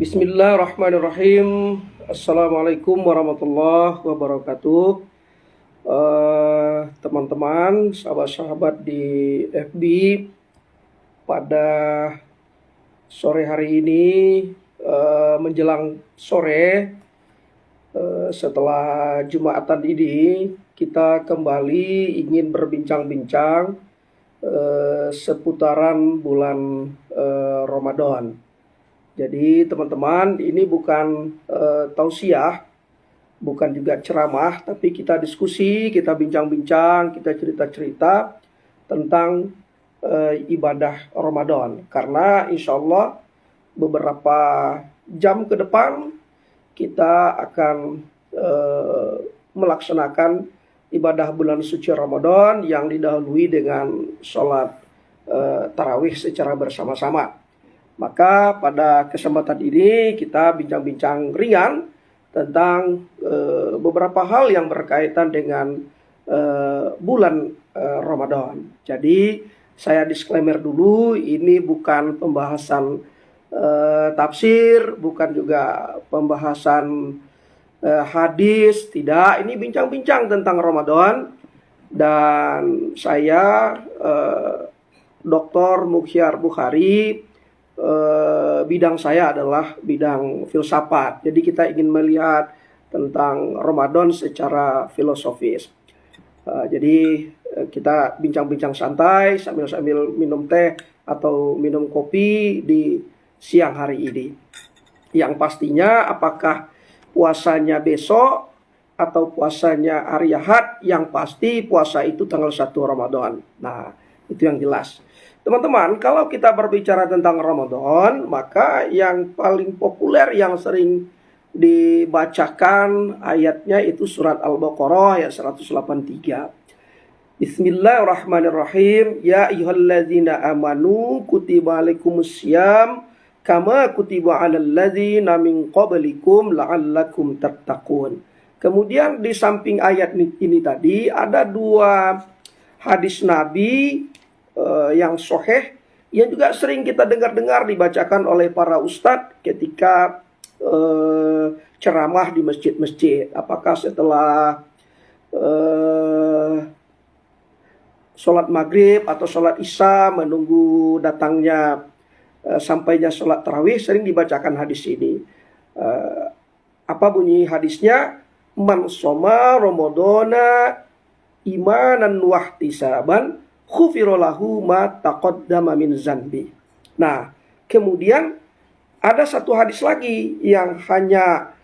Bismillahirrahmanirrahim. Assalamualaikum warahmatullahi wabarakatuh. Teman-teman, sahabat-sahabat di FB, pada sore hari ini menjelang sore setelah Jumatan ini, kita kembali ingin berbincang-bincang seputaran bulan Ramadan. Jadi teman-teman, ini bukan tausiah, bukan juga ceramah, tapi kita diskusi, kita bincang-bincang, kita cerita-cerita tentang ibadah Ramadan. Karena insya Allah beberapa jam ke depan kita akan melaksanakan ibadah bulan suci Ramadan yang didahului dengan sholat tarawih secara bersama-sama. Maka pada kesempatan ini kita bincang-bincang ringan tentang beberapa hal yang berkaitan dengan bulan Ramadan. Jadi saya disclaimer dulu, ini bukan pembahasan tafsir, bukan juga pembahasan hadis, tidak. Ini bincang-bincang tentang Ramadan. Dan saya Dr. Mukhyar Bukhari, bidang saya adalah bidang filsafat. Jadi kita ingin melihat tentang Ramadan secara filosofis. Jadi kita bincang-bincang santai sambil minum teh atau minum kopi di siang hari ini. Yang pastinya apakah puasanya besok atau puasanya hari Ahad, yang pasti puasa itu tanggal 1 Ramadan. Nah, itu yang jelas. Teman-teman, kalau kita berbicara tentang Ramadan, maka yang paling populer yang sering dibacakan ayatnya itu surat Al-Baqarah ayat 183. Bismillahirrahmanirrahim. Ya ayyuhalladzina amanu kutiba alaikumussyam kama kutiba alal ladzina min qablikum la'allakum tattaqun. Kemudian di samping ayat ini tadi ada dua hadis Nabi yang sahih yang juga sering kita dengar-dengar dibacakan oleh para ustadz ketika ceramah di masjid-masjid. Apakah setelah sholat maghrib atau sholat isya menunggu datangnya sampainya sholat tarawih, sering dibacakan hadis ini. Apa bunyi hadisnya? Man shoma ramadhana imanan wahtisaban khufirallahu ma taqaddama min zanbi. Nah, kemudian ada satu hadis lagi yang hanya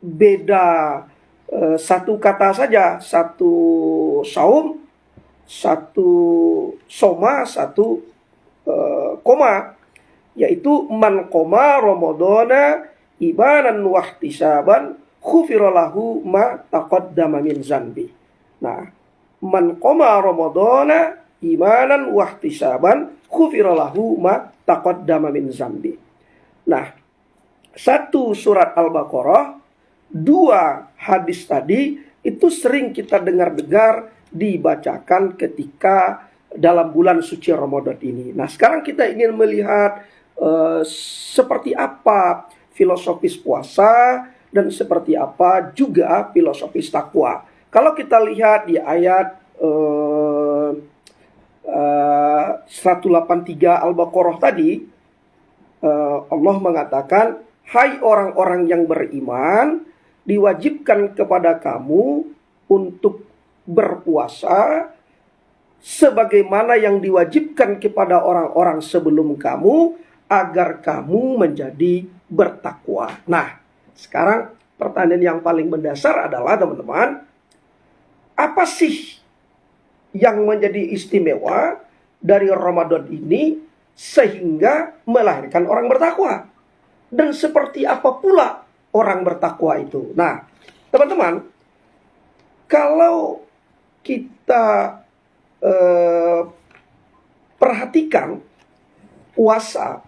beda satu kata saja, satu saum, satu soma, satu koma, yaitu man qoma ramadhana imanan wahtisaban khufirallahu ma taqaddama min zanbi. Nah, man qoma ramadhana imanan wahtisaban khufiralahu ma taqaddama min zambi. Nah, satu surat Al-Baqarah, dua hadis tadi itu sering kita dengar-dengar dibacakan ketika dalam bulan suci Ramadan ini. Nah, sekarang kita ingin melihat seperti apa filosofis puasa dan seperti apa juga filosofis takwa. Kalau kita lihat di ayat 183 Al-Baqarah tadi, Allah mengatakan, hai orang-orang yang beriman, diwajibkan kepada kamu untuk berpuasa sebagaimana yang diwajibkan kepada orang-orang sebelum kamu, agar kamu menjadi bertakwa. Nah, sekarang pertanyaan yang paling mendasar adalah, teman-teman, apa sih yang menjadi istimewa dari Ramadan ini sehingga melahirkan orang bertakwa? Dan seperti apa pula orang bertakwa itu? Nah, teman-teman, kalau kita perhatikan puasa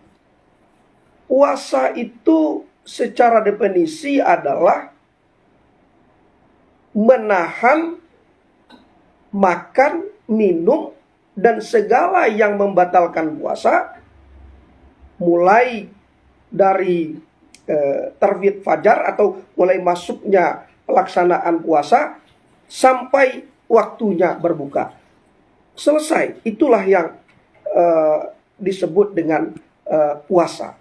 itu secara definisi adalah menahan makan, minum, dan segala yang membatalkan puasa, mulai dari terbit fajar atau mulai masuknya pelaksanaan puasa sampai waktunya berbuka. Selesai. Itulah yang disebut dengan puasa.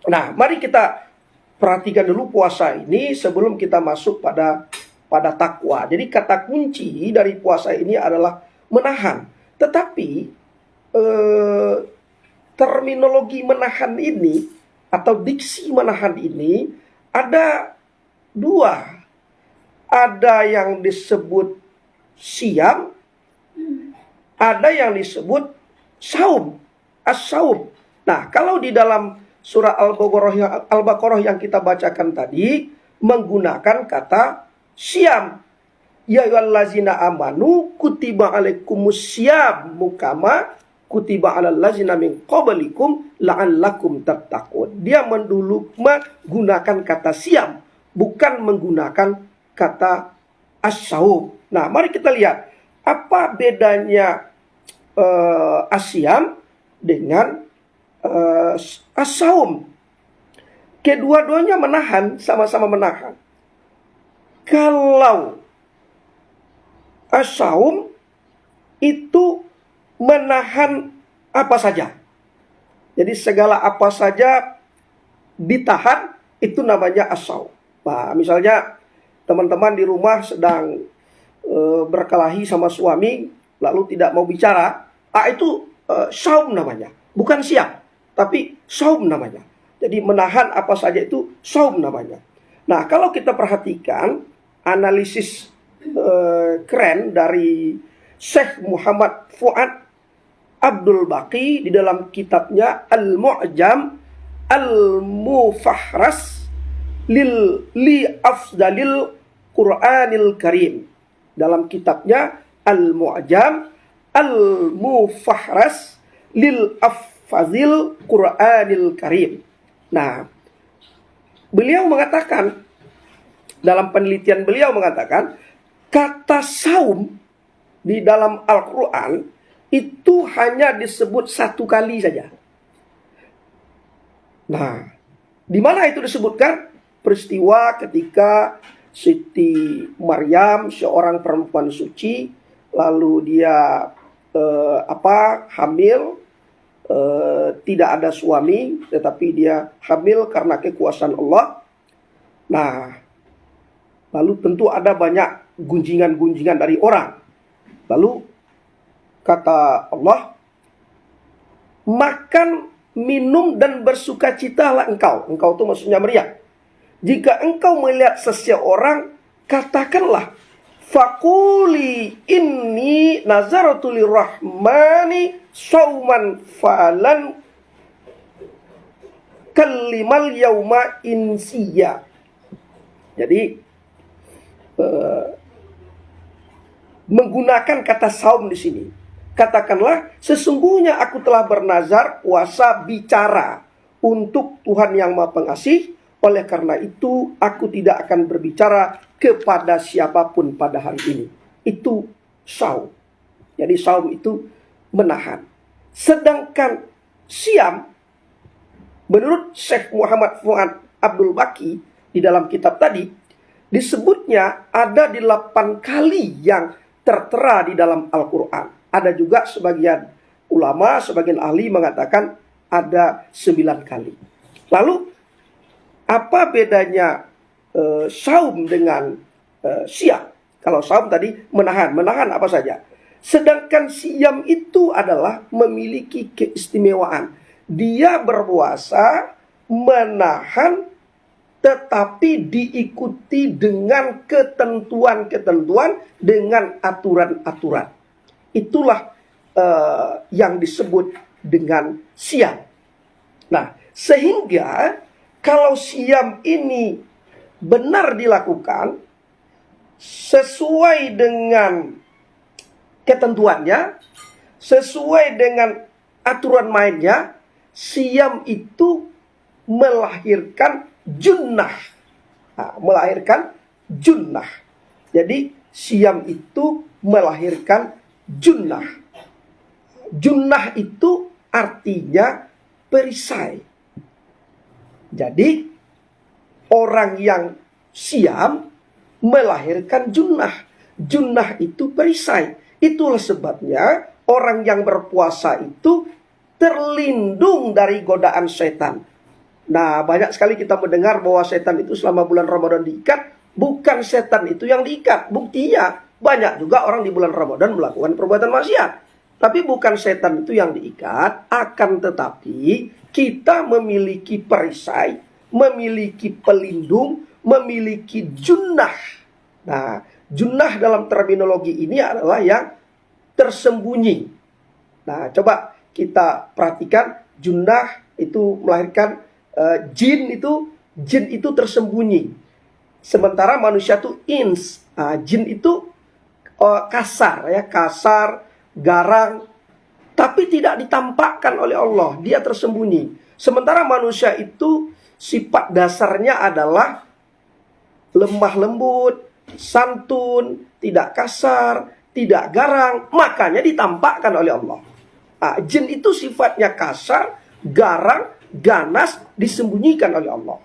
Nah, mari kita perhatikan dulu puasa ini sebelum kita masuk pada takwa. Jadi kata kunci dari puasa ini adalah menahan. Tetapi terminologi menahan ini atau diksi menahan ini ada dua. Ada yang disebut siam, ada yang disebut saum, as-saum. Nah, kalau di dalam surah Al-Baqarah yang kita bacakan tadi menggunakan kata siam. Ya ayyuhallazina amanu kutiba alaikumus syiyam kama kutiba alal ladzina min qablikum la'allakum tattaqun. Dia menggunakan kata siam, bukan menggunakan kata as-saum. Nah, mari kita lihat apa bedanya asyam dengan as-saum. Kedua-duanya menahan, sama-sama menahan. Kalau as-saum itu menahan apa saja. Jadi segala apa saja ditahan itu namanya as-saum. Nah, misalnya teman-teman di rumah sedang berkelahi sama suami lalu tidak mau bicara, itu saum namanya, bukan siap, tapi saum namanya. Jadi menahan apa saja itu saum namanya. Nah, kalau kita perhatikan analisis keren dari Syekh Muhammad Fuad Abdul Baqi di dalam kitabnya Al-Mu'jam Al-Mufahras li Afdalil Qur'anil Karim. Dalam kitabnya Al-Mu'jam Al-Mufahras lil Afdalil Qur'anil Karim. Nah, beliau mengatakan, dalam penelitian beliau mengatakan, kata saum di dalam Al-Quran itu hanya disebut satu kali saja. Nah, di mana itu disebutkan? Peristiwa ketika Siti Maryam, seorang perempuan suci, lalu dia hamil, tidak ada suami, tetapi dia hamil karena kekuasaan Allah. Nah, lalu tentu ada banyak gunjingan-gunjingan dari orang. Lalu kata Allah, makan, minum, dan bersukacitalah engkau. Engkau itu maksudnya Maryam. Jika engkau melihat seseorang, katakanlah, Fakuli inni nazartu lirrahmani sauman falan kalimal yauma insiya. Jadi menggunakan kata saum di sini. Katakanlah, sesungguhnya aku telah bernazar puasa bicara untuk Tuhan yang Maha Pengasih. Oleh karena itu, aku tidak akan berbicara kepada siapapun pada hari ini. Itu saum. Jadi saum itu menahan. Sedangkan siam, menurut Syekh Muhammad Fuad Abdul Baqi di dalam kitab tadi, disebutnya ada 8 kali yang tertera di dalam Al-Quran. Ada juga sebagian ulama, sebagian ahli mengatakan ada 9 kali. Lalu, apa bedanya saum dengan siam? Kalau saum tadi menahan apa saja. Sedangkan siam itu adalah memiliki keistimewaan. Dia berpuasa, menahan, tetapi diikuti dengan ketentuan-ketentuan, dengan aturan-aturan. Itulah yang disebut dengan siam. Nah, sehingga kalau siam ini benar dilakukan sesuai dengan ketentuannya, sesuai dengan aturan mainnya, siam itu melahirkan junnah. Melahirkan junnah. Jadi siam itu melahirkan junnah. Junnah itu artinya perisai. Jadi orang yang siam melahirkan junnah. Junnah itu perisai. Itulah sebabnya orang yang berpuasa itu terlindung dari godaan setan. Nah, banyak sekali kita mendengar bahwa setan itu selama bulan Ramadan diikat. Bukan setan itu yang diikat. Buktinya banyak juga orang di bulan Ramadan melakukan perbuatan maksiat. Tapi bukan setan itu yang diikat. Akan tetapi kita memiliki perisai, memiliki pelindung, memiliki junnah. Nah, junnah dalam terminologi ini adalah yang tersembunyi. Nah, coba kita perhatikan, junnah itu melahirkan jin itu tersembunyi. Sementara manusia itu ins. Nah, jin itu kasar, garang, tapi tidak ditampakkan oleh Allah. Dia tersembunyi. Sementara manusia itu sifat dasarnya adalah lemah lembut, santun, tidak kasar, tidak garang, makanya ditampakkan oleh Allah. Nah, jin itu sifatnya kasar, garang, ganas, disembunyikan oleh Allah.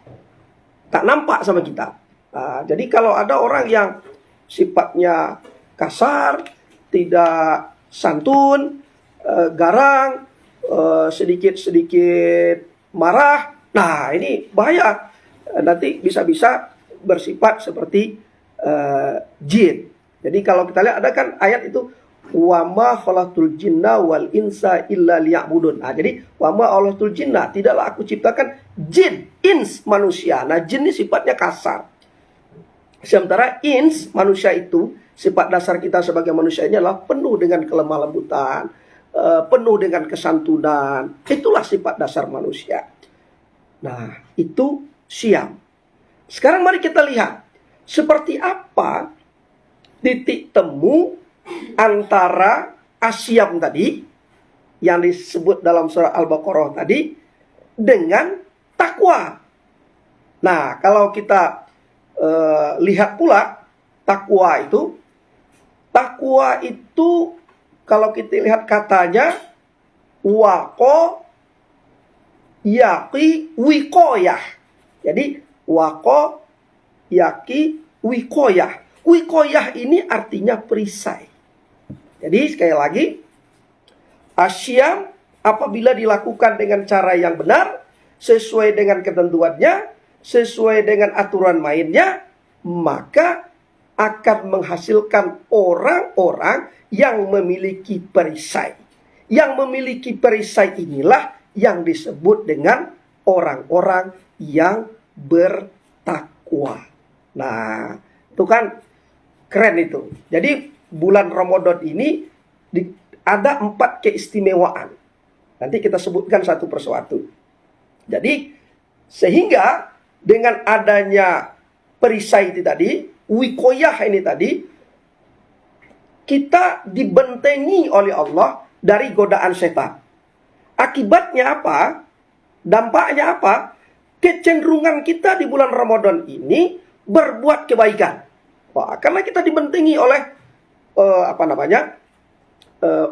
Tak nampak sama kita. Nah, jadi kalau ada orang yang sifatnya kasar, tidak santun, garang, sedikit-sedikit marah, nah ini bahaya. Nanti bisa-bisa bersifat seperti jin. Jadi kalau kita lihat ada kan ayat itu, wa ma khalaqtul jinna wal insa illa liya'budun. Nah, jadi wa ma khalaqtul jinna, tidaklah aku ciptakan jin, ins, manusia. Nah, jin ini sifatnya kasar. Sementara ins, manusia itu, sifat dasar kita sebagai manusia ini adalah penuh dengan kelemah lembutan, penuh dengan kesantunan. Itulah sifat dasar manusia. Nah, itu siam. Sekarang mari kita lihat seperti apa titik temu antara asyam tadi yang disebut dalam surah Al-Baqarah tadi dengan takwa. Nah, kalau kita lihat pula takwa itu kalau kita lihat katanya waqo yaqi wikoyah. Jadi waqo yaqi wikoyah. Wikoyah ini artinya perisai. Jadi sekali lagi, asyam apabila dilakukan dengan cara yang benar, sesuai dengan ketentuannya, sesuai dengan aturan mainnya, maka akan menghasilkan orang-orang yang memiliki perisai. Yang memiliki perisai inilah yang disebut dengan orang-orang yang bertakwa. Nah, itu kan keren itu. Jadi bulan Ramadan ini ada 4 keistimewaan. Nanti kita sebutkan satu persatu. Jadi sehingga dengan adanya perisai itu tadi, wikoyah ini tadi, kita dibentengi oleh Allah dari godaan setan. Akibatnya apa? Dampaknya apa? Kecenderungan kita di bulan Ramadan ini berbuat kebaikan. Wah, karena kita dibentengi oleh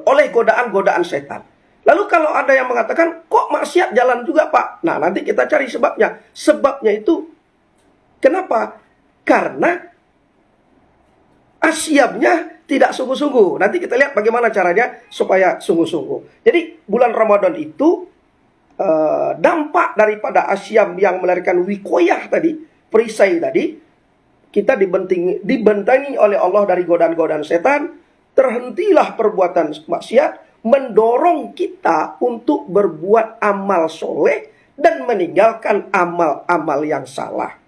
oleh godaan-godaan setan. Lalu kalau ada yang mengatakan, kok maksiat jalan juga Pak? Nah, nanti kita cari sebabnya. Sebabnya itu, kenapa? Karena asyamnya tidak sungguh-sungguh. Nanti kita lihat bagaimana caranya supaya sungguh-sungguh. Jadi bulan Ramadan itu dampak daripada asyam yang melahirkan wikoyah tadi, perisai tadi, kita dibentengi oleh Allah dari godaan-godaan setan, terhentilah perbuatan maksiat, mendorong kita untuk berbuat amal soleh dan meninggalkan amal-amal yang salah.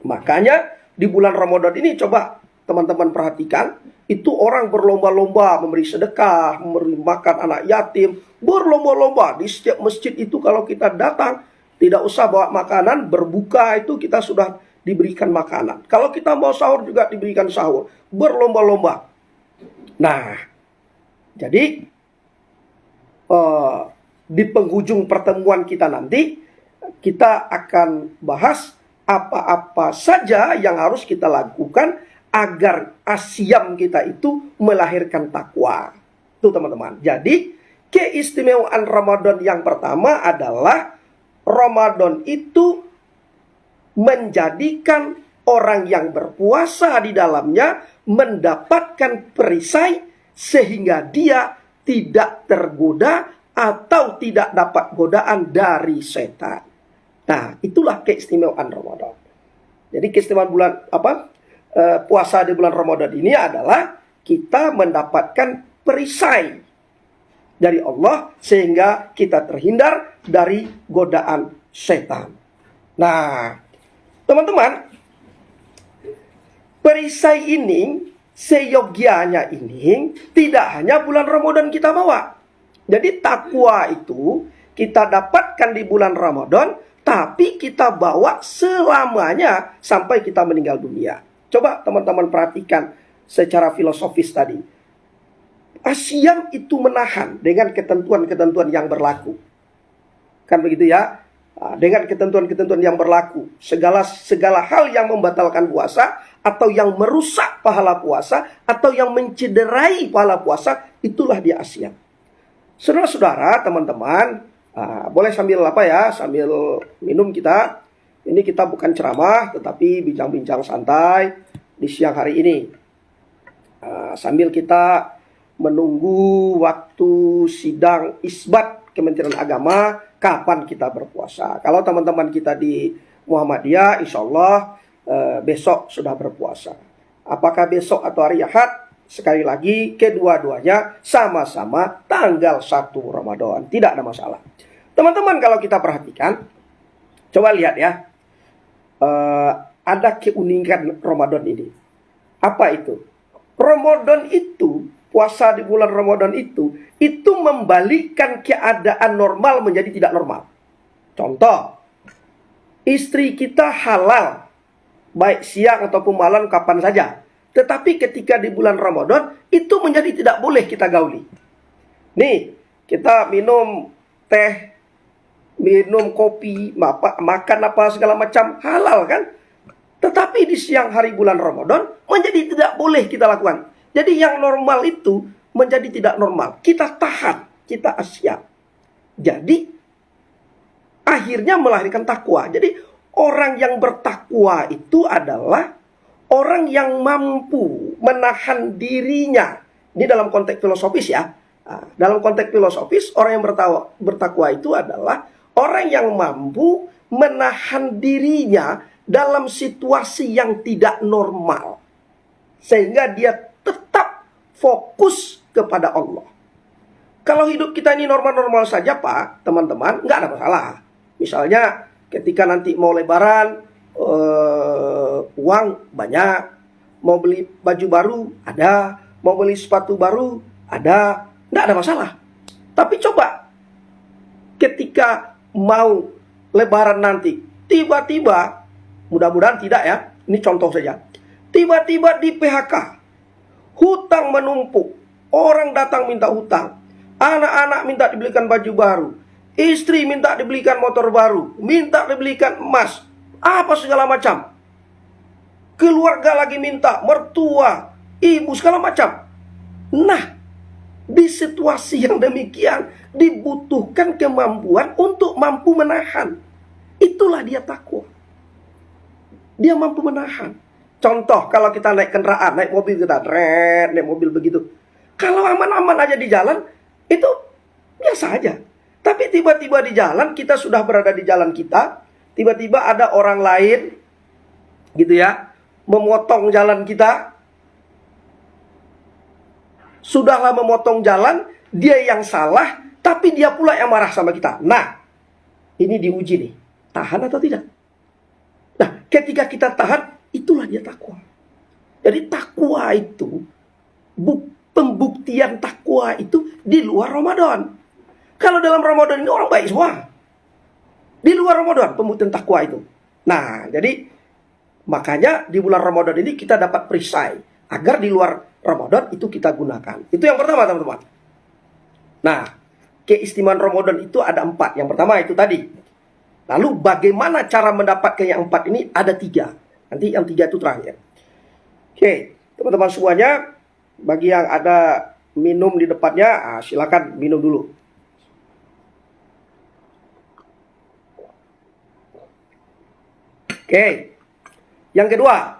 Makanya di bulan Ramadan ini coba teman-teman perhatikan, itu orang berlomba-lomba memberi sedekah, memberi makan anak yatim, berlomba-lomba di setiap masjid itu. Kalau kita datang, tidak usah bawa makanan, berbuka itu kita sudah diberikan makanan. Kalau kita mau sahur juga diberikan sahur, berlomba-lomba. Nah, jadi di penghujung pertemuan kita nanti, kita akan bahas apa-apa saja yang harus kita lakukan agar asyam kita itu melahirkan takwa. Itu teman-teman. Jadi keistimewaan Ramadan yang pertama adalah Ramadan itu menjadikan orang yang berpuasa di dalamnya mendapatkan perisai sehingga dia tidak tergoda atau tidak dapat godaan dari setan. Nah, itulah keistimewaan Ramadan. Jadi keistimewaan bulan puasa di bulan Ramadan ini adalah kita mendapatkan perisai dari Allah sehingga kita terhindar dari godaan setan. Nah, teman-teman, perisai ini seyogianya ini tidak hanya bulan Ramadan kita bawa. Jadi takwa itu kita dapatkan di bulan Ramadan, tapi kita bawa selamanya sampai kita meninggal dunia. Coba teman-teman perhatikan secara filosofis tadi. Asyam itu menahan dengan ketentuan-ketentuan yang berlaku. Kan begitu ya? Dengan ketentuan-ketentuan yang berlaku. Segala hal yang membatalkan puasa atau yang merusak pahala puasa atau yang mencederai pahala puasa, itulah dia asyam. Saudara-saudara, teman-teman, boleh sambil sambil minum kita. Ini kita bukan ceramah, tetapi bincang-bincang santai di siang hari ini. Sambil kita menunggu waktu sidang isbat Kementerian Agama, kapan kita berpuasa. Kalau teman-teman kita di Muhammadiyah, insya Allah besok sudah berpuasa. Apakah besok atau hari Ahad? Sekali lagi, kedua-duanya sama-sama tanggal 1 Ramadan. Tidak ada masalah. Teman-teman, kalau kita perhatikan, coba lihat ya. Ada keunikan Ramadan ini. Apa itu? Ramadan itu, puasa di bulan Ramadan itu membalikkan keadaan normal menjadi tidak normal. Contoh, istri kita halal, baik siang ataupun malam kapan saja. Tetapi ketika di bulan Ramadan, itu menjadi tidak boleh kita gauli. Nih, kita minum teh, minum kopi, makan apa segala macam, halal kan? Tetapi di siang hari bulan Ramadan, menjadi tidak boleh kita lakukan. Jadi yang normal itu menjadi tidak normal. Kita tahan, kita asyam. Jadi, akhirnya melahirkan takwa. Jadi, orang yang bertakwa itu adalah orang yang mampu menahan dirinya. Ini dalam konteks filosofis ya. Dalam konteks filosofis, orang yang bertakwa itu adalah orang yang mampu menahan dirinya dalam situasi yang tidak normal. Sehingga dia tetap fokus kepada Allah. Kalau hidup kita ini normal-normal saja Pak, teman-teman, nggak ada masalah. Misalnya ketika nanti mau lebaran, uang banyak, mau beli baju baru ada, mau beli sepatu baru ada, nggak ada masalah. Tapi coba ketika mau lebaran nanti, tiba-tiba, mudah-mudahan tidak ya, ini contoh saja, tiba-tiba di PHK, hutang menumpuk, orang datang minta hutang, anak-anak minta dibelikan baju baru, istri minta dibelikan motor baru, minta dibelikan emas, apa segala macam. Keluarga lagi minta, mertua, ibu segala macam. Nah, di situasi yang demikian dibutuhkan kemampuan untuk mampu menahan. Itulah dia takwa. Dia mampu menahan. Contoh, kalau kita naik kendaraan, naik mobil kita, naik mobil begitu. Kalau aman-aman aja di jalan, itu biasa aja. Tapi tiba-tiba di jalan, kita sudah berada di jalan kita, tiba-tiba ada orang lain, gitu ya, memotong jalan kita. Sudahlah memotong jalan, dia yang salah, tapi dia pula yang marah sama kita. Nah, ini diuji nih, tahan atau tidak? Nah, ketika kita tahan, itulah dia takwa. Jadi takwa itu, pembuktian takwa itu di luar Ramadan. Kalau dalam Ramadan ini orang baik semua. Di luar Ramadan, pembuktian takwa itu. Nah, jadi makanya di bulan Ramadan ini kita dapat perisai. Agar di luar Ramadan itu kita gunakan. Itu yang pertama, teman-teman. Nah, keistimewaan Ramadan itu ada 4. Yang pertama itu tadi. Lalu bagaimana cara mendapatkan yang 4 ini? Ada 3. Nanti yang 3 itu terakhir. Oke, teman-teman semuanya. Bagi yang ada minum di depannya, silakan minum dulu. Oke. Yang kedua,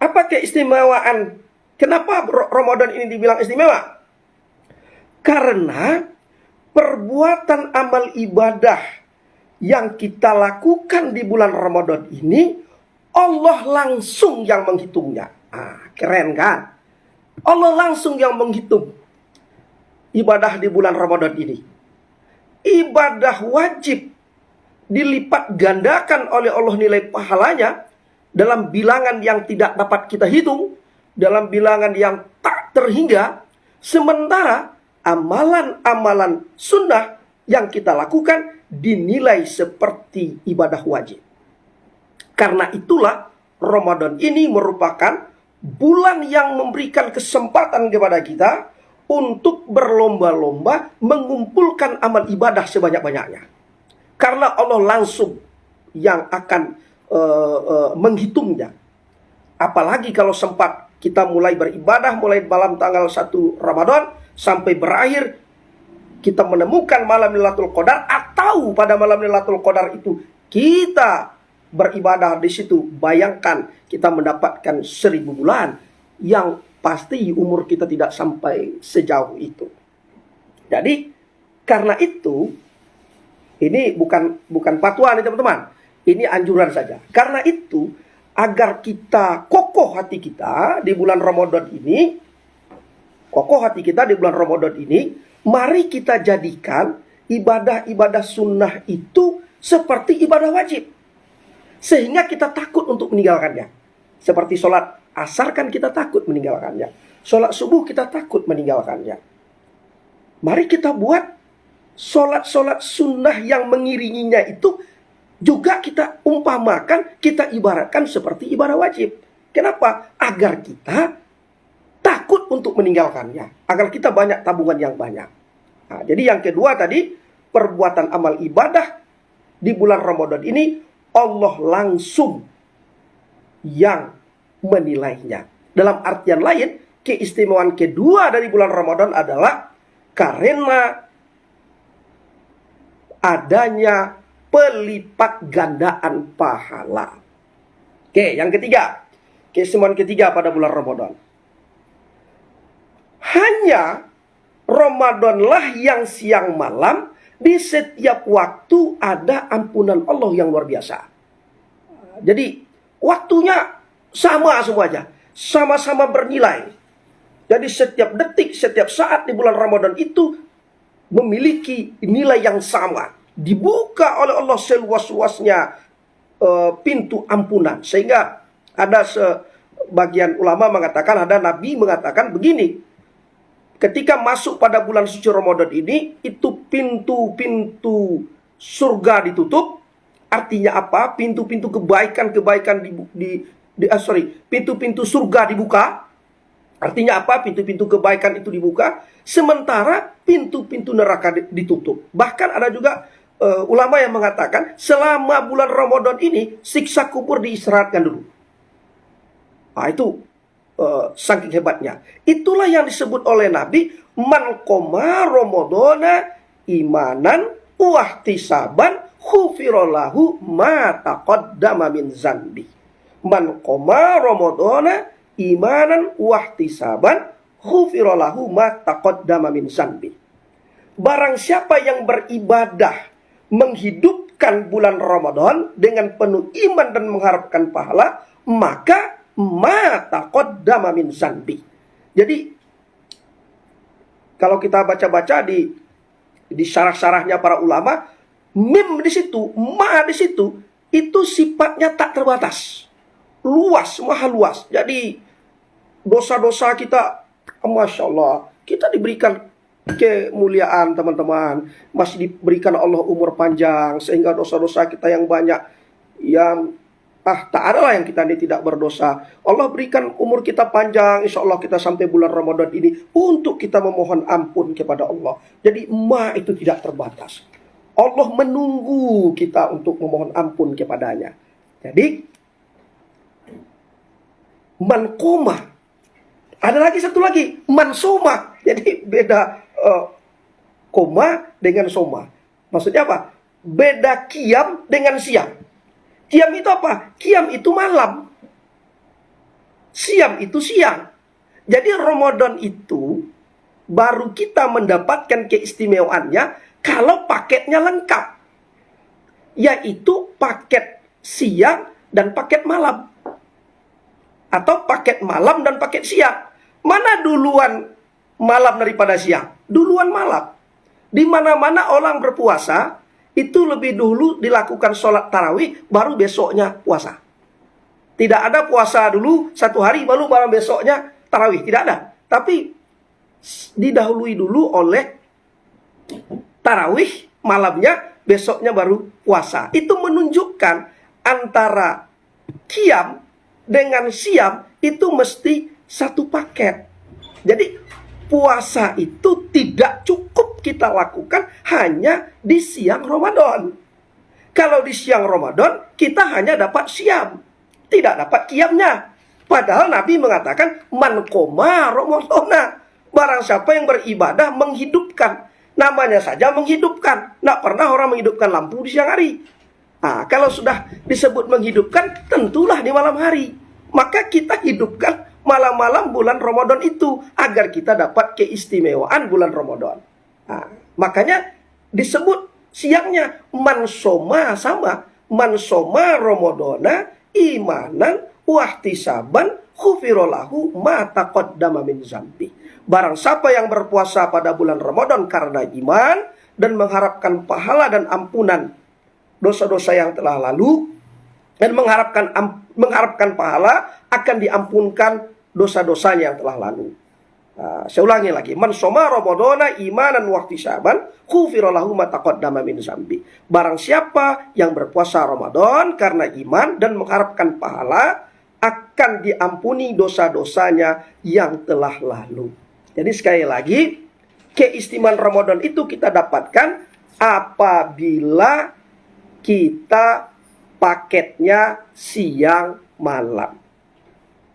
apa keistimewaan? Kenapa Ramadan ini dibilang istimewa? Karena perbuatan amal ibadah yang kita lakukan di bulan Ramadan ini, Allah langsung yang menghitungnya. Keren kan? Allah langsung yang menghitung ibadah di bulan Ramadan ini. Ibadah wajib dilipat gandakan oleh Allah nilai pahalanya dalam bilangan yang tidak dapat kita hitung, dalam bilangan yang tak terhingga. Sementara amalan-amalan sunnah yang kita lakukan dinilai seperti ibadah wajib. Karena itulah Ramadan ini merupakan bulan yang memberikan kesempatan kepada kita untuk berlomba-lomba mengumpulkan amal ibadah sebanyak-banyaknya. Karena Allah langsung yang akan menghitungnya. Apalagi kalau sempat kita mulai beribadah mulai malam tanggal 1 Ramadan sampai berakhir kita menemukan malam Lailatul Qadar, atau pada malam Lailatul Qadar itu kita beribadah di situ, bayangkan kita mendapatkan 1000 bulan, yang pasti umur kita tidak sampai sejauh itu. Jadi karena itu ini bukan fatwa nih teman-teman, ini anjuran saja. Karena itu agar kita kokoh hati kita di bulan Ramadan ini, mari kita jadikan ibadah-ibadah sunnah itu seperti ibadah wajib. Sehingga kita takut untuk meninggalkannya. Seperti sholat asar kan kita takut meninggalkannya. Sholat subuh kita takut meninggalkannya. Mari kita buat sholat-sholat sunnah yang mengiringinya itu juga kita umpamakan, kita ibaratkan seperti ibadah wajib. Kenapa? Agar kita takut untuk meninggalkannya. Agar kita banyak tabungan yang banyak. Nah, jadi yang kedua tadi, perbuatan amal ibadah di bulan Ramadan ini Allah langsung yang menilainya. Dalam artian lain, keistimewaan kedua dari bulan Ramadan adalah karena adanya pelipat gandaan pahala. Oke, yang ketiga, keistimewaan ketiga pada bulan Ramadan. Hanya Ramadanlah yang siang malam di setiap waktu ada ampunan Allah yang luar biasa. Jadi waktunya sama semuanya, sama-sama bernilai. Jadi setiap detik, setiap saat di bulan Ramadan itu memiliki nilai yang sama. Dibuka oleh Allah seluas-luasnya pintu ampunan. Sehingga ada sebagian ulama mengatakan, ada nabi mengatakan begini. Ketika masuk pada bulan suci Ramadan ini, itu pintu-pintu surga ditutup. Artinya apa? Pintu-pintu kebaikan-kebaikan pintu-pintu surga dibuka. Artinya apa? Pintu-pintu kebaikan itu dibuka. Sementara pintu-pintu neraka ditutup. Bahkan ada juga ulama yang mengatakan, selama bulan Ramadan ini, siksa kubur diistirahatkan dulu. Nah, itu saking hebatnya. Itulah yang disebut oleh Nabi, man qoma ramadhana imanan wahtisaban ghufirallahu ma taqaddama min zanbi. Man qoma ramadhana imanan wahtisaban ghufirallahu ma taqaddama min zanbi. Barang siapa yang beribadah menghidupkan bulan Ramadan dengan penuh iman dan mengharapkan pahala, maka ma taqaddama min zanbi. Jadi kalau kita baca-baca di syarah-syarahnya para ulama, mim di situ, ma di situ, itu sifatnya tak terbatas. Luas, maha luas. Jadi dosa-dosa kita, Masya Allah, kita diberikan kemuliaan teman-teman. Masih diberikan Allah umur panjang, sehingga dosa-dosa kita yang banyak, yang tak adalah yang kita ini tidak berdosa. Allah berikan umur kita panjang, insya Allah kita sampai bulan Ramadan ini untuk kita memohon ampun kepada Allah. Jadi ma itu tidak terbatas. Allah menunggu kita untuk memohon ampun kepadanya. Jadi man qoma. Ada lagi satu lagi, man soma. Jadi beda koma dengan soma. Maksudnya apa? Beda qiyam dengan siam. Qiyam itu apa? Qiyam itu malam. Siyam itu siang. Jadi Ramadan itu baru kita mendapatkan keistimewaannya kalau paketnya lengkap. Yaitu paket siang dan paket malam. Atau paket malam dan paket siang. Mana duluan malam daripada siang? Duluan malam. Di mana-mana orang berpuasa, itu lebih dulu dilakukan sholat tarawih, baru besoknya puasa. Tidak ada puasa dulu satu hari, baru malam besoknya tarawih. Tidak ada. Tapi didahului dulu oleh tarawih, malamnya, besoknya baru puasa. Itu menunjukkan antara qiyam dengan siyam itu mesti satu paket. Jadi puasa itu tidak cukup kita lakukan hanya di siang Ramadan. Kalau di siang Ramadan kita hanya dapat siyam, tidak dapat qiyamnya. Padahal Nabi mengatakan man qoma Ramadana, barang siapa yang beribadah menghidupkan. Namanya saja menghidupkan. Tidak pernah orang menghidupkan lampu di siang hari. Nah, kalau sudah disebut menghidupkan, tentulah di malam hari. Maka kita hidupkan malam-malam bulan Ramadan itu agar kita dapat keistimewaan bulan Ramadan. Nah, makanya disebut siangnya man soma, sama man soma Ramadana imanan wahtisaban khufirolahu ma taqaddama min zambi. Barang siapa yang berpuasa pada bulan Ramadan karena iman dan mengharapkan pahala dan ampunan dosa-dosa yang telah lalu, dan mengharapkan pahala akan diampunkan dosa-dosanya yang telah lalu. Saya ulangi lagi, man soma Ramadana imanan wahtisaban khufirolahu ma taqaddama min zambi. Barang siapa yang berpuasa Ramadan karena iman dan mengharapkan pahala, akan diampuni dosa-dosanya yang telah lalu. Jadi sekali lagi, keistimewaan Ramadan itu kita dapatkan apabila kita paketnya siang malam.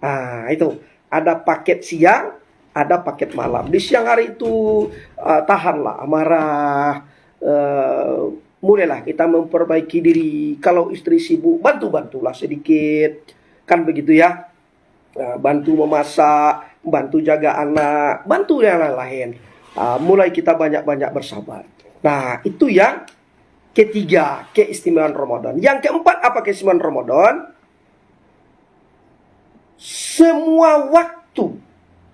Nah, itu ada paket siang, ada paket malam. Di siang hari itu tahanlah amarah, mulailah kita memperbaiki diri. Kalau istri sibuk, bantu-bantulah sedikit. Kan begitu ya. Bantu memasak, bantu jaga anak, bantu yang lain-lain. Mulai kita banyak-banyak bersabar. Nah, itu yang ketiga, keistimewaan Ramadan. Yang keempat, apa keistimewaan Ramadan? Semua waktu,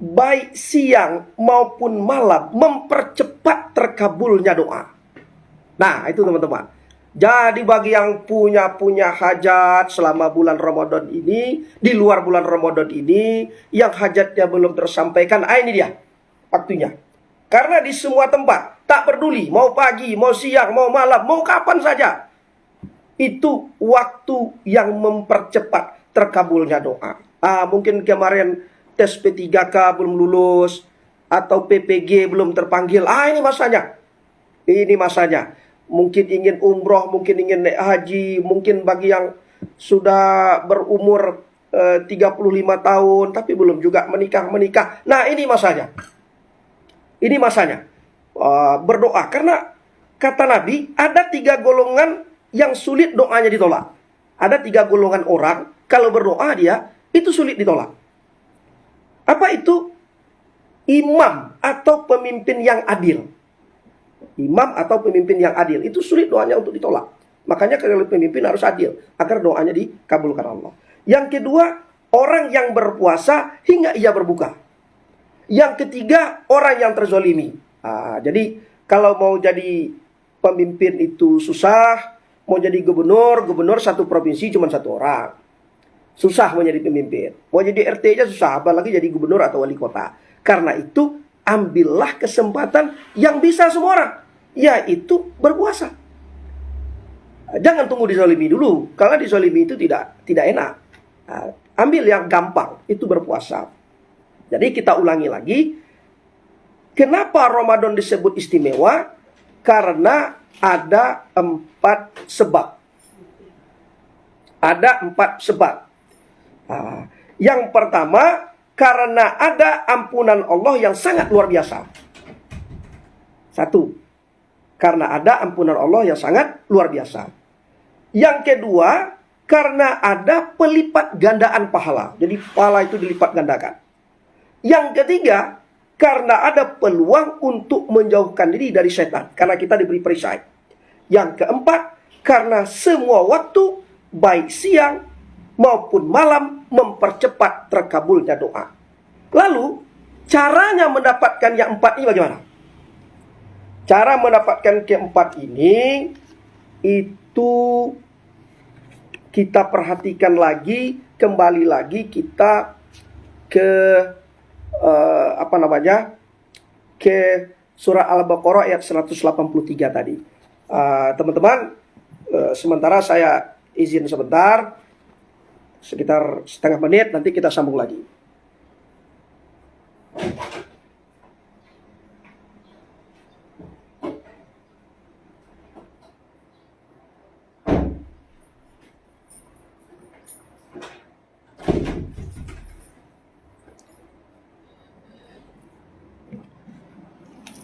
baik siang maupun malam, mempercepat terkabulnya doa. Nah, itu teman-teman. Jadi bagi yang punya hajat selama bulan Ramadan ini, di luar bulan Ramadan ini, yang hajatnya belum tersampaikan, ini dia waktunya. Karena di semua tempat, tak peduli, mau pagi, mau siang, mau malam, mau kapan saja, itu waktu yang mempercepat terkabulnya doa. Mungkin kemarin tes P3K belum lulus, atau PPG belum terpanggil. Ini masanya. Ini masanya. Mungkin ingin umroh, mungkin ingin naik haji, mungkin bagi yang sudah berumur 35 tahun, tapi belum juga menikah. Nah, ini masanya. Ini masanya. Berdoa. Karena kata Nabi, ada 3 golongan yang sulit doanya ditolak. Ada 3 golongan orang, kalau berdoa dia, itu sulit ditolak. Apa itu? Imam atau pemimpin yang adil. Imam atau pemimpin yang adil, itu sulit doanya untuk ditolak. Makanya kalau pemimpin harus adil, agar doanya dikabulkan Allah. Yang kedua, orang yang berpuasa hingga ia berbuka. Yang ketiga, orang yang terzolimi. Jadi kalau mau jadi pemimpin itu susah, mau jadi gubernur satu provinsi cuma 1 orang. Susah mau jadi pemimpin. Mau jadi RT aja susah, apalagi jadi gubernur atau wali kota. Karena itu, ambillah kesempatan yang bisa semua orang, yaitu berpuasa. Jangan tunggu dizalimi dulu, karena dizalimi itu tidak enak. Ambil yang gampang, itu berpuasa. Jadi kita ulangi lagi, kenapa Ramadan disebut istimewa? Karena ada 4 sebab. Ada 4 sebab. Yang pertama, karena ada ampunan Allah yang sangat luar biasa. 1. Karena ada ampunan Allah yang sangat luar biasa. Yang kedua, karena ada pelipat gandaan pahala. Jadi pahala itu dilipat gandakan. Yang ketiga, karena ada peluang untuk menjauhkan diri dari setan, karena kita diberi perisai. Yang keempat, karena semua waktu, baik siang maupun malam, mempercepat terkabulnya doa. Lalu, caranya mendapatkan yang empat ini bagaimana? Cara mendapatkan keempat ini, itu kita perhatikan lagi, kembali lagi kita ke ke surah Al-Baqarah ayat 183 tadi. Teman-teman, sementara saya izin sebentar, sekitar setengah menit, nanti kita sambung lagi.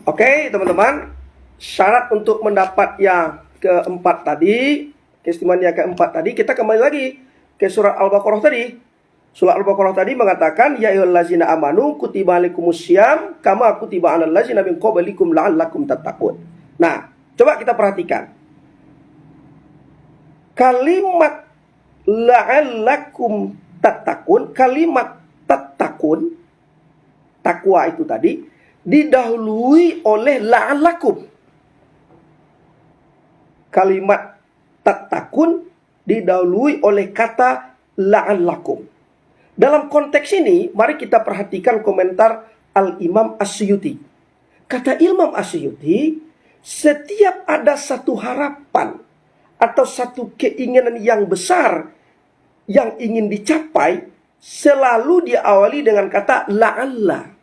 Oke, teman-teman, syarat untuk mendapat yang keempat tadi, keistimewaan yang keempat tadi, kita kembali lagi ke surah Al-Baqarah tadi. Surah Al-Baqarah tadi mengatakan, ya ayyuhallazina amanu kutiba alaikumusiyam kama kutiba alal ladzina min qablikum la'allakum tattaqun. Nah, coba kita perhatikan. Kalimat la'allakum tattaqun, kalimat tattaqun, takwa itu tadi didahului oleh la'allakum. Kalimat tattaqun didahului oleh kata la'allakum. Dalam konteks ini, mari kita perhatikan komentar Al-Imam As-Suyuti. Kata Imam As-Suyuti, setiap ada satu harapan atau satu keinginan yang besar yang ingin dicapai, selalu diawali dengan kata la'alla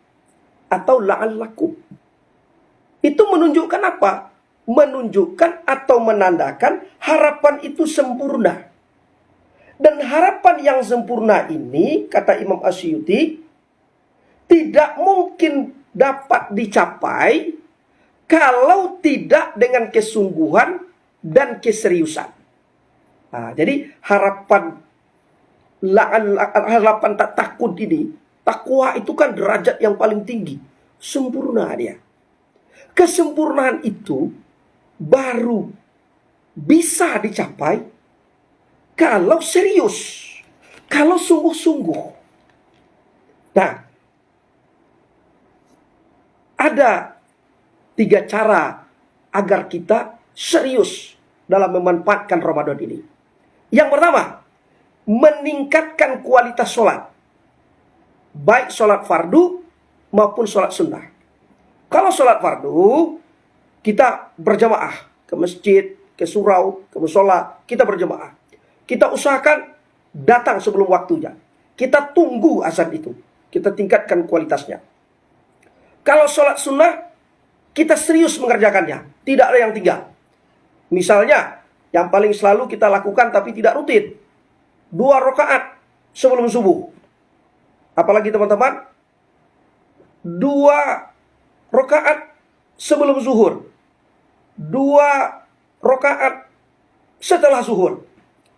atau la'allakum. Itu menunjukkan apa? Menunjukkan atau menandakan harapan itu sempurna. Dan harapan yang sempurna ini, kata Imam As-Suyuti, tidak mungkin dapat dicapai kalau tidak dengan kesungguhan dan keseriusan. Nah, jadi harapan tak takut ini, takwa itu kan derajat yang paling tinggi. Sempurna dia. Kesempurnaan itu baru bisa dicapai kalau serius, kalau sungguh-sungguh. Nah, ada 3 cara agar kita serius dalam memanfaatkan Ramadan ini. Yang pertama, meningkatkan kualitas sholat. Baik sholat fardu maupun sholat sunnah. Kalau sholat fardu, kita berjamaah ke masjid, ke surau, ke musola, kita berjamaah. Kita usahakan datang sebelum waktunya. Kita tunggu azan itu. Kita tingkatkan kualitasnya. Kalau sholat sunnah, kita serius mengerjakannya. Tidak ada yang tinggal. Misalnya, yang paling selalu kita lakukan tapi tidak rutin. 2 rakaat sebelum subuh. Apalagi teman-teman, 2 rakaat sebelum zuhur. 2 rakaat setelah zuhur.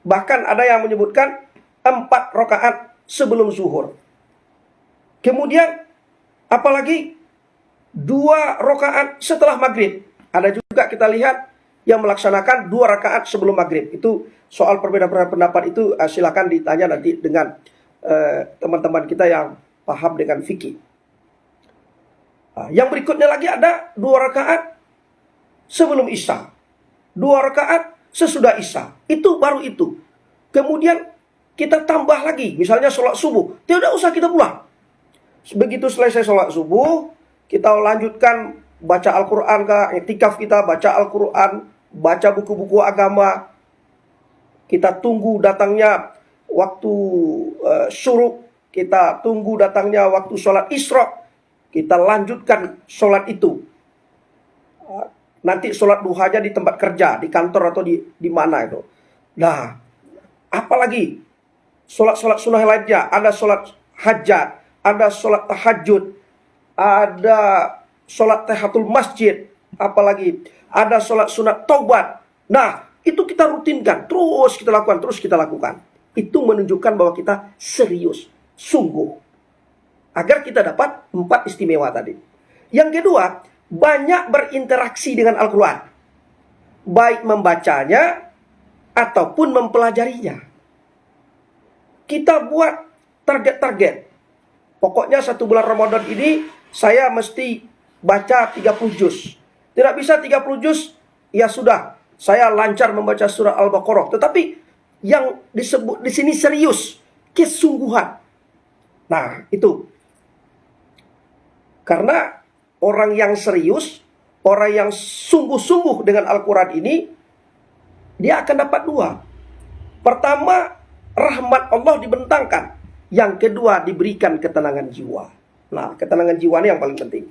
Bahkan ada yang menyebutkan 4 rakaat sebelum zuhur. Kemudian, apalagi 2 rakaat setelah maghrib. Ada juga kita lihat yang melaksanakan 2 rakaat sebelum maghrib. Itu soal perbedaan pendapat itu silakan ditanya nanti dengan teman-teman kita yang paham dengan fikih. Yang berikutnya lagi ada 2 rakaat sebelum isya. 2 rakaat sesudah isya. Itu baru itu. Kemudian kita tambah lagi. Misalnya sholat subuh. Tidak usah kita pulang. Begitu selesai sholat subuh, kita lanjutkan baca Al-Quran, iktikaf kita, baca Al-Quran, baca buku-buku agama. Kita tunggu datangnya waktu syuruk. Kita tunggu datangnya waktu sholat isra. Kita lanjutkan sholat itu. Nanti sholat duhanya di tempat kerja, di kantor atau di mana itu. Nah, apalagi sholat-sholat sunnah lainnya. Ada sholat hajat, ada sholat tahajud, ada sholat tahiyatul masjid, apalagi ada sholat sunat taubat. Nah, itu kita rutinkan, terus kita lakukan, terus kita lakukan. Itu menunjukkan bahwa kita serius, sungguh, agar kita dapat 4 istimewa tadi. Yang kedua, banyak berinteraksi dengan Al-Quran, baik membacanya ataupun mempelajarinya. Kita buat target-target. Pokoknya 1 bulan Ramadan ini saya mesti baca 30 juz. Tidak bisa 30 juz, ya sudah, saya lancar membaca surah Al-Baqarah. Tetapi yang disebut di sini serius, kesungguhan. Nah, itu. Karena orang yang serius, orang yang sungguh-sungguh dengan Al-Quran ini, dia akan dapat 2. Pertama, rahmat Allah dibentangkan. Yang kedua, diberikan ketenangan jiwa. Nah, ketenangan jiwa ini yang paling penting.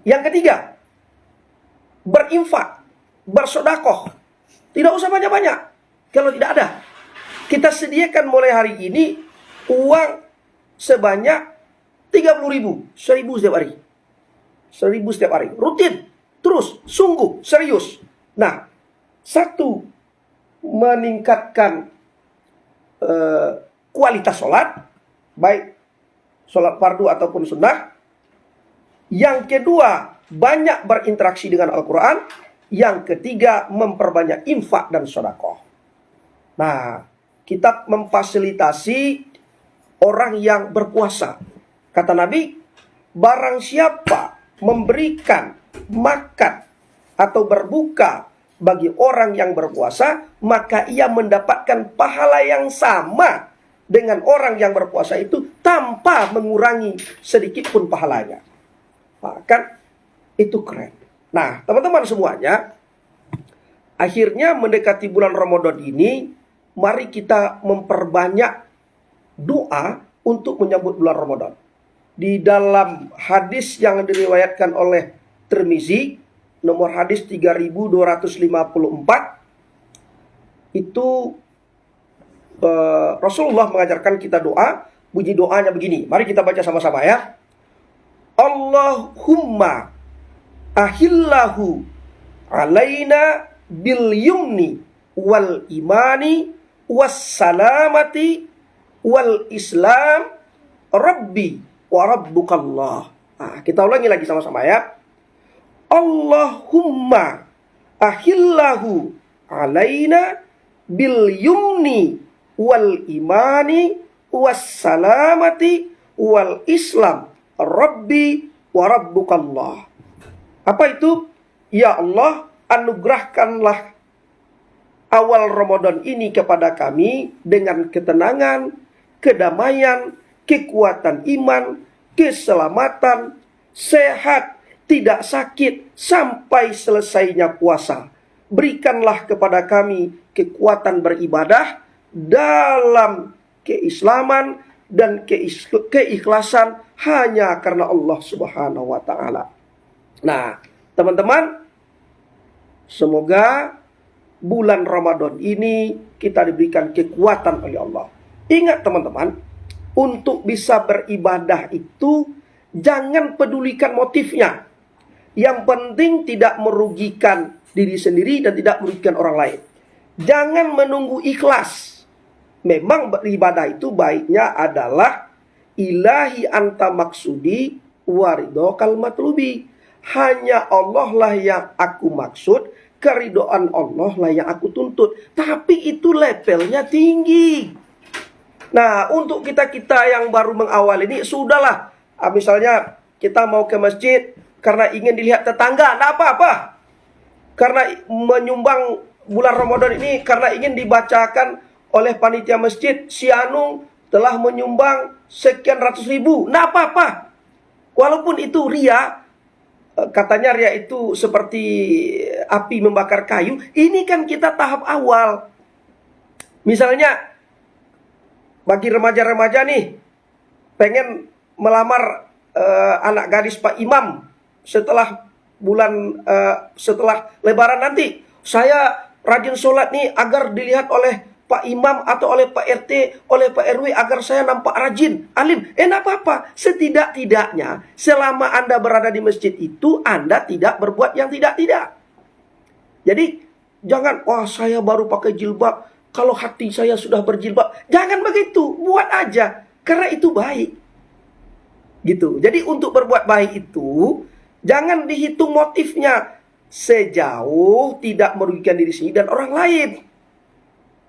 Yang ketiga, berinfak, bersodakoh. Tidak usah banyak-banyak. Kalau tidak ada, kita sediakan mulai hari ini uang sebanyak 30.000, 1.000 setiap hari. 1.000 setiap hari. Rutin, terus, sungguh, serius. Nah, satu, meningkatkan kualitas sholat, baik sholat fardu ataupun sunnah. Yang kedua, banyak berinteraksi dengan Al-Quran. Yang ketiga, memperbanyak infak dan sedekah. Nah, kita memfasilitasi orang yang berpuasa. Kata Nabi, barang siapa memberikan makan atau berbuka bagi orang yang berpuasa, maka ia mendapatkan pahala yang sama dengan orang yang berpuasa itu tanpa mengurangi sedikit pun pahalanya. Kan itu keren. Nah, teman-teman semuanya, akhirnya mendekati bulan Ramadan ini, mari kita memperbanyak doa untuk menyambut bulan Ramadan. Di dalam hadis yang diriwayatkan oleh Tirmizi, nomor hadis 3254, itu Rasulullah mengajarkan kita doa. Bunyi doanya begini. Mari kita baca sama-sama ya. Allahumma ahillahu alaina bil yumni wal imani was salamati wal islam rabbi wa rabbukallah. Nah, kita ulangi lagi sama-sama ya. Allahumma ahillahu alaina bil yumni wal imani was salamati wal islam rabbi wa rabbukallah. Apa itu? Ya Allah, anugerahkanlah awal Ramadan ini kepada kami dengan ketenangan, kedamaian, kekuatan iman, keselamatan, sehat, tidak sakit sampai selesainya puasa. Berikanlah kepada kami kekuatan beribadah dalam keislaman dan keikhlasan hanya karena Allah Subhanahu wa ta'ala. Nah, teman-teman, semoga bulan Ramadan ini kita diberikan kekuatan oleh Allah. Ingat teman-teman, untuk bisa beribadah itu jangan pedulikan motifnya. Yang penting tidak merugikan diri sendiri dan tidak merugikan orang lain. Jangan menunggu ikhlas. Memang beribadah itu baiknya adalah ilahi anta maksudi waridokal matlubi. Hanya Allah lah yang aku maksud, keridoan Allah lah yang aku tuntut. Tapi itu levelnya tinggi. Nah, untuk kita-kita yang baru mengawal ini, sudahlah. Misalnya kita mau ke masjid karena ingin dilihat tetangga, tidak apa-apa. Karena menyumbang bulan Ramadan ini, karena ingin dibacakan oleh panitia masjid, si Anu telah menyumbang sekian ratus ribu. Tidak apa-apa. Walaupun itu ria, katanya ria itu seperti api membakar kayu. Ini kan kita tahap awal. Misalnya, bagi remaja-remaja nih, pengen melamar anak gadis Pak Imam setelah setelah Lebaran nanti. Saya rajin sholat nih agar dilihat oleh Pak Imam atau oleh Pak RT, oleh Pak RW agar saya nampak rajin, alim. Enggak apa-apa. Setidak-tidaknya selama Anda berada di masjid itu, Anda tidak berbuat yang tidak-tidak. Jadi Jangan, wah saya baru pakai jilbab, kalau hati saya sudah berjilbab. Jangan begitu, buat aja. Karena itu baik. Gitu. Jadi untuk berbuat baik itu, jangan dihitung motifnya. Sejauh tidak merugikan diri sendiri dan orang lain.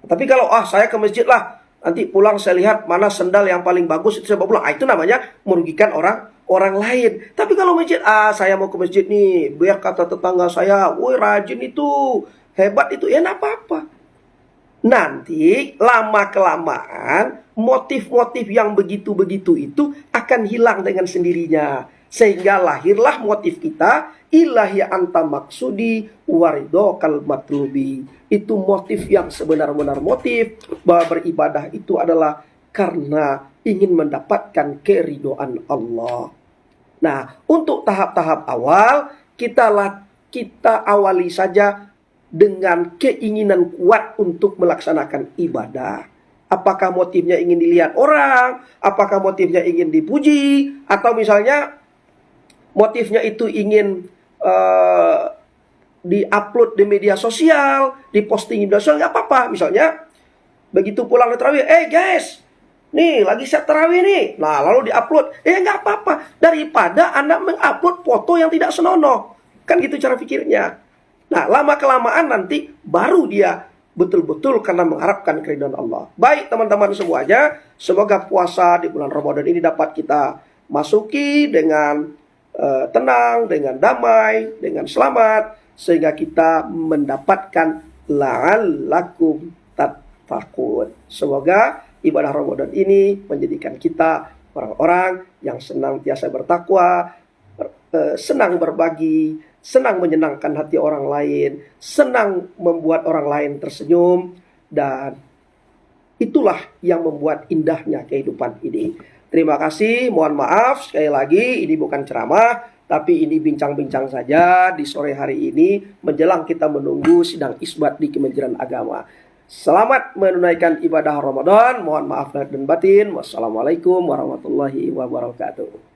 Tapi kalau, saya ke masjid lah, nanti pulang saya lihat mana sendal yang paling bagus, itu saya bawa pulang. Itu namanya merugikan orang lain. Tapi kalau masjid, saya mau ke masjid nih, biar kata tetangga saya, woi rajin itu, hebat itu, ya enggak apa-apa. Nanti lama-kelamaan motif-motif yang begitu-begitu itu akan hilang dengan sendirinya. Sehingga lahirlah motif kita, ilahi anta maksudi waridokal matlubi. Itu motif yang sebenar-benar motif bahwa beribadah itu adalah karena ingin mendapatkan keridhaan Allah. Nah, untuk tahap-tahap awal kita awali saja dengan keinginan kuat untuk melaksanakan ibadah. Apakah motifnya ingin dilihat orang, apakah motifnya ingin dipuji, atau misalnya motifnya itu ingin di-upload di media sosial, diposting di media sosial, nggak apa-apa. Misalnya begitu pulang dari tarawih, guys, nih lagi set tarawih nih, nah lalu diupload, nggak apa-apa, daripada Anda mengupload foto yang tidak senonoh. Kan gitu cara pikirnya. Nah, lama-kelamaan nanti baru dia betul-betul karena mengharapkan keridhaan Allah. Baik teman-teman semuanya, semoga puasa di bulan Ramadan ini dapat kita masuki dengan tenang, dengan damai, dengan selamat, sehingga kita mendapatkan la'allakum tattaqun. Semoga ibadah Ramadan ini menjadikan kita orang-orang yang senantiasa bertakwa, senang berbagi, senang menyenangkan hati orang lain, senang membuat orang lain tersenyum, dan itulah yang membuat indahnya kehidupan ini. Terima kasih, mohon maaf sekali lagi, ini bukan ceramah, tapi ini bincang-bincang saja di sore hari ini menjelang kita menunggu sidang isbat di Kementerian Agama. Selamat menunaikan ibadah Ramadan, mohon maaf lahir dan batin. Wassalamualaikum warahmatullahi wabarakatuh.